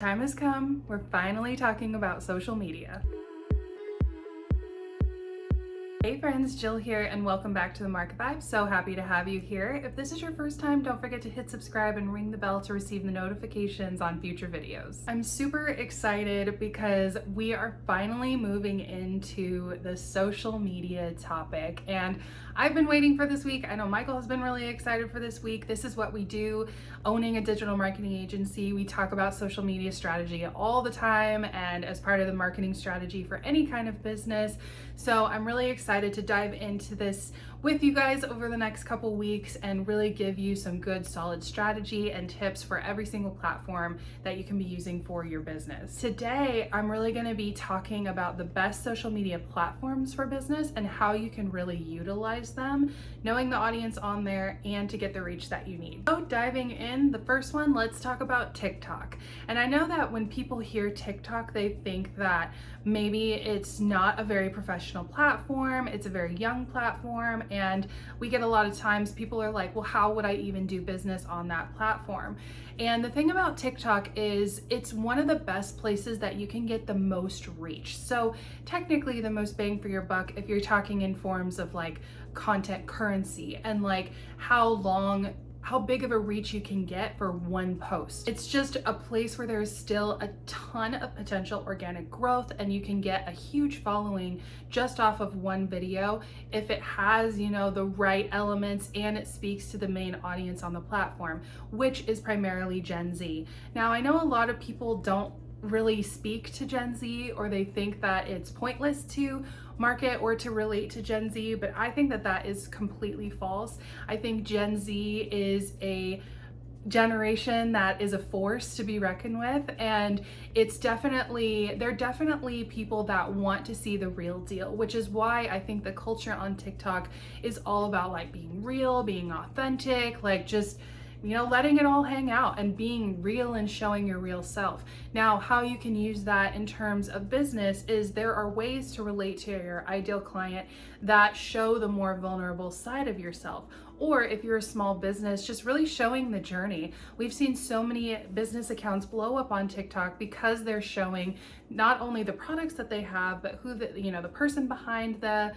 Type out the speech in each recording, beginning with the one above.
Time has come. We're finally talking about social media. Hey friends, Jill here and welcome back to the Market Vibe. So happy to have you here. If this is your first time, don't forget to hit subscribe and ring the bell to receive the notifications on future videos. I'm super excited because we are finally moving into the social media topic, and I've been waiting for this week. I know Michael has been really excited for this week. This is what we do. Owning a digital marketing agency, we talk about social media strategy all the time and as part of the marketing strategy for any kind of business. So I'm really excited to dive into this with you guys over the next couple weeks and really give you some good solid strategy and tips for every single platform that you can be using for your business. Today, I'm really going to be talking about the best social media platforms for business and how you can really utilize them, knowing the audience on there and to get the reach that you need. So diving in, the first one, let's talk about TikTok. And I know that when people hear TikTok, they think that maybe it's not a very professional platform, it's a very young platform, and we get a lot of times people are like, well, how would I even do business on that platform? And the thing about TikTok is it's one of the best places that you can get the most reach. So technically the most bang for your buck if you're talking in forms of like content currency and like how big of a reach you can get for one post. It's just a place where there's still a ton of potential organic growth and you can get a huge following just off of one video if it has, you know, the right elements and it speaks to the main audience on the platform, which is primarily Gen Z. Now, I know a lot of people don't really speak to Gen Z, or they think that it's pointless to market or to relate to Gen Z, but I think that that is completely false. I think Gen Z is a generation that is a force to be reckoned with, and they're definitely people that want to see the real deal, which is why I think the culture on TikTok is all about like being real, being authentic, like just, you know, letting it all hang out and being real and showing your real self. Now, how you can use that in terms of business is there are ways to relate to your ideal client that show the more vulnerable side of yourself. Or if you're a small business, just really showing the journey. We've seen so many business accounts blow up on TikTok because they're showing not only the products that they have, but who the person behind the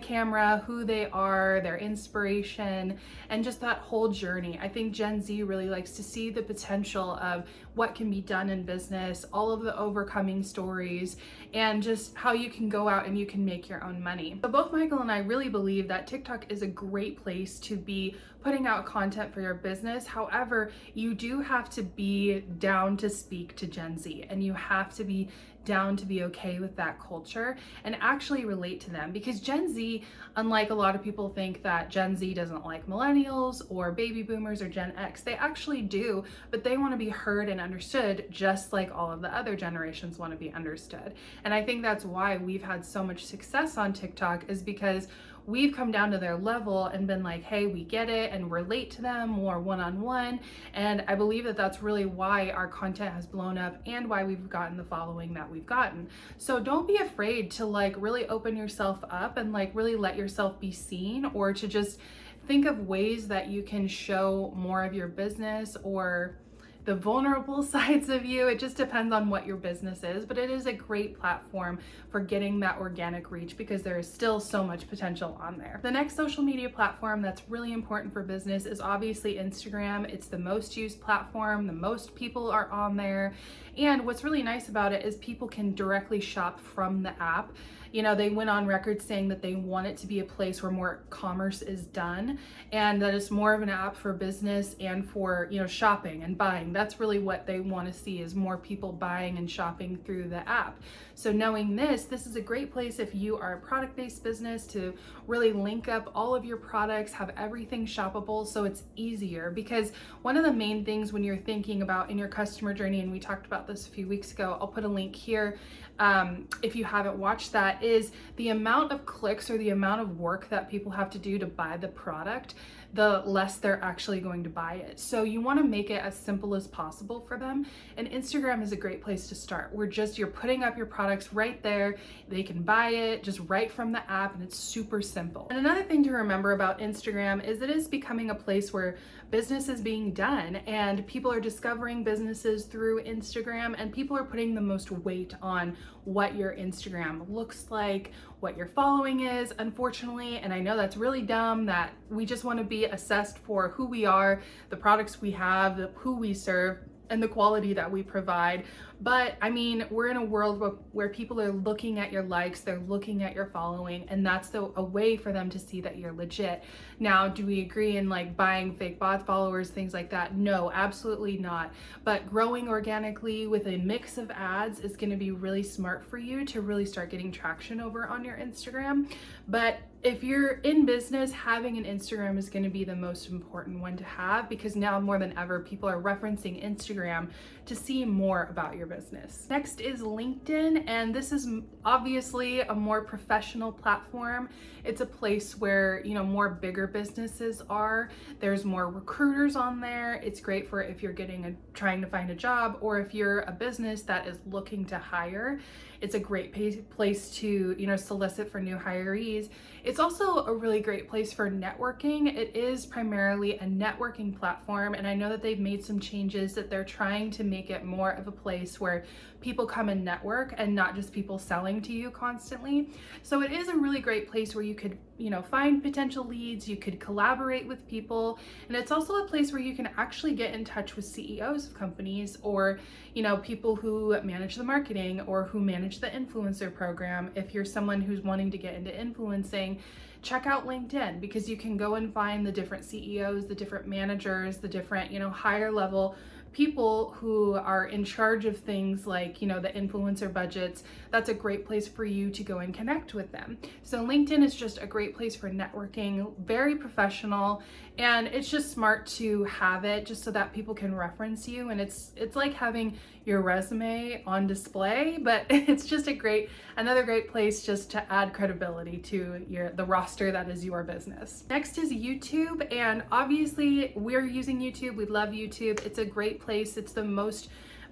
camera, who they are, their inspiration, and just that whole journey. I think Gen Z really likes to see the potential of what can be done in business, all of the overcoming stories, and just how you can go out and you can make your own money. So both Michael and I really believe that TikTok is a great place to be putting out content for your business. However, you do have to be down to speak to Gen Z, and you have to be down to be okay with that culture and actually relate to them, because Gen Z, unlike a lot of people think that Gen Z doesn't like millennials or baby boomers or Gen X, they actually do, but they want to be heard and understood just like all of the other generations want to be understood. And I think that's why we've had so much success on TikTok, is because we've come down to their level and been like, hey, we get it, and relate to them more one-on-one. And I believe that that's really why our content has blown up and why we've gotten the following that we've gotten. So don't be afraid to like really open yourself up and like really let yourself be seen, or to just think of ways that you can show more of your business or the vulnerable sides of you. It just depends on what your business is, but it is a great platform for getting that organic reach because there is still so much potential on there. The next social media platform that's really important for business is obviously Instagram. It's the most used platform, the most people are on there. And what's really nice about it is people can directly shop from the app. You know, they went on record saying that they want it to be a place where more commerce is done, and that it's more of an app for business and for, you know, shopping and buying. That's really what they want to see, is more people buying and shopping through the app. So knowing this is a great place if you are a product-based business to really link up all of your products, have everything shoppable so it's easier. Because one of the main things when you're thinking about in your customer journey, and we talked about this a few weeks ago, I'll put a link here if you haven't watched that, is the amount of clicks or the amount of work that people have to do to buy the product the less they're actually going to buy it. So you want to make it as simple as possible for them. And Instagram is a great place to start. You're putting up your products right there. They can buy it just right from the app, and it's super simple. And another thing to remember about Instagram is it is becoming a place where business is being done, and people are discovering businesses through Instagram, and people are putting the most weight on what your Instagram looks like, what your following is, unfortunately. And I know that's really dumb, that we just want to be assessed for who we are, the products we have, who we serve, and the quality that we provide. But I mean, we're in a world where people are looking at your likes, they're looking at your following, and that's a way for them to see that you're legit. Now, do we agree in like buying fake bot followers, things like that? No, absolutely not. But growing organically with a mix of ads is going to be really smart for you to really start getting traction over on your Instagram. But if you're in business, having an Instagram is going to be the most important one to have, because now more than ever, people are referencing Instagram to see more about your business. Next is LinkedIn, and this is obviously a more professional platform. It's a place where, you know, more bigger businesses are. There's more recruiters on there. It's great for if you're trying to find a job, or if you're a business that is looking to hire. It's a great place to, you know, solicit for new hirees. It's also a really great place for networking. It is primarily a networking platform, and I know that they've made some changes, that they're trying to make it more of a place where people come and network and not just people selling to you constantly. So it is a really great place where you could, you know, find potential leads, you could collaborate with people, and it's also a place where you can actually get in touch with CEOs of companies, or, you know, people who manage the marketing or who manage the influencer program. If you're someone who's wanting to get into influencing, check out LinkedIn, because you can go and find the different CEOs, the different managers, the different, you know, higher level people who are in charge of things like, you know, the influencer budgets. That's a great place for you to go and connect with them. So LinkedIn is just a great place for networking, very professional, and it's just smart to have it just so that people can reference you. And it's like having your resume on display, but it's just another great place just to add credibility to the roster that is your business. Next is YouTube, and obviously we're using YouTube. We love YouTube. It's a great place. It's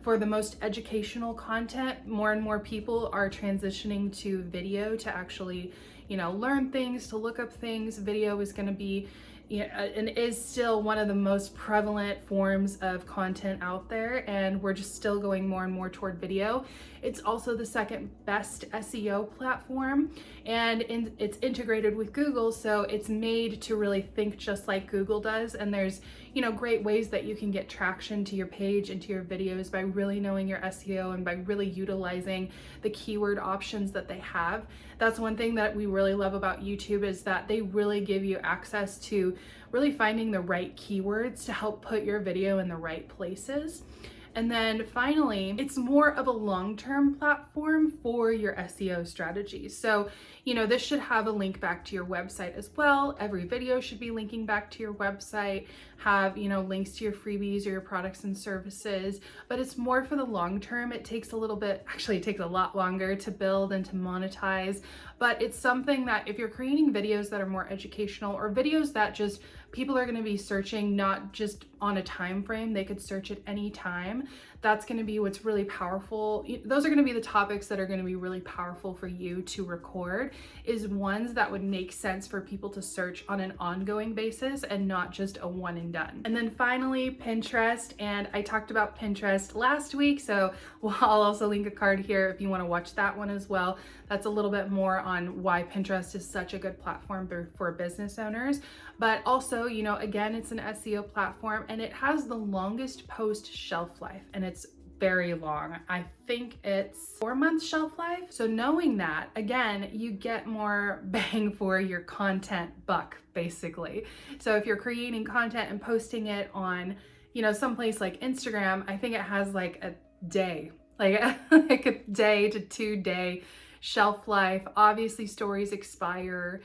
for the most educational content. More and more people are transitioning to video to actually, you know, learn things, to look up things. Video is going to be, you know, and is still one of the most prevalent forms of content out there, and we're just still going more and more toward video. It's also the second best SEO platform, and it's integrated with Google, so it's made to really think just like Google does. And there's, you know, great ways that you can get traction to your page and to your videos by really knowing your SEO and by really utilizing the keyword options that they have. That's one thing that we really love about YouTube, is that they really give you access to really finding the right keywords to help put your video in the right places. And then finally, it's more of a long-term platform for your SEO strategy. So, you know, this should have a link back to your website as well. Every video should be linking back to your website, have, you know, links to your freebies or your products and services, but it's more for the long term. It takes a lot longer to build and to monetize, but it's something that if you're creating videos that are more educational, or videos that just people are going to be searching not just on a time frame, they could search at any time, that's going to be what's really powerful. Those are going to be the topics that are going to be really powerful for you to record, is ones that would make sense for people to search on an ongoing basis and not just a one and done. And then finally, Pinterest. And I talked about Pinterest last week, so I'll also link a card here if you want to watch that one as well. That's a little bit more on why Pinterest is such a good platform for business owners. But also, you know, again, it's an SEO platform, and it has the longest post shelf life, and it's very long. I think it's 4 months shelf life. So knowing that, again, you get more bang for your content buck, basically. So if you're creating content and posting it on, you know, someplace like Instagram, I think it has like a day, like a day to 2 day shelf life. Obviously stories expire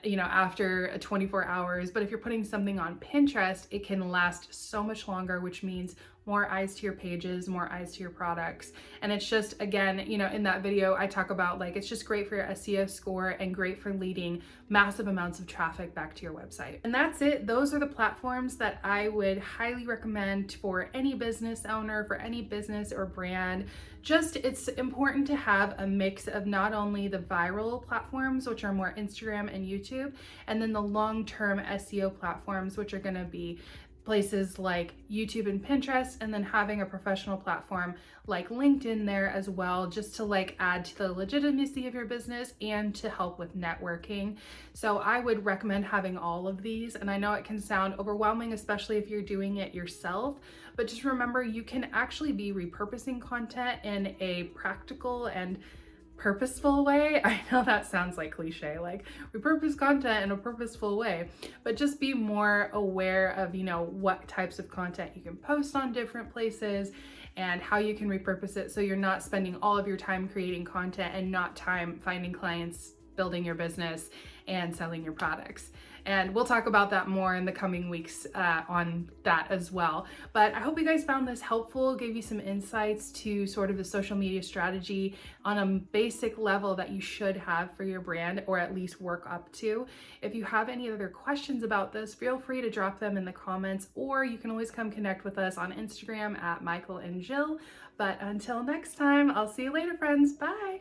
you know, after 24 hours. But if you're putting something on Pinterest, it can last so much longer, which means more eyes to your pages, more eyes to your products. And it's just, again, you know, in that video, I talk about like, it's just great for your SEO score and great for leading massive amounts of traffic back to your website. And that's it. Those are the platforms that I would highly recommend for any business owner, for any business or brand. Just, it's important to have a mix of not only the viral platforms, which are more Instagram and YouTube, and then the long-term SEO platforms, which are going to be places like YouTube and Pinterest, and then having a professional platform like LinkedIn there as well, just to like add to the legitimacy of your business and to help with networking. So I would recommend having all of these. And I know it can sound overwhelming, especially if you're doing it yourself, but just remember you can actually be repurposing content in a practical and purposeful way. I know that sounds like cliche, like repurpose content in a purposeful way, but just be more aware of, you know, what types of content you can post on different places and how you can repurpose it so you're not spending all of your time creating content and not time finding clients, building your business, and selling your products. And we'll talk about that more in the coming weeks on that as well. But I hope you guys found this helpful, gave you some insights to sort of the social media strategy on a basic level that you should have for your brand, or at least work up to. If you have any other questions about this, feel free to drop them in the comments, or you can always come connect with us on Instagram at Michael and Jill. But until next time, I'll see you later, friends. Bye.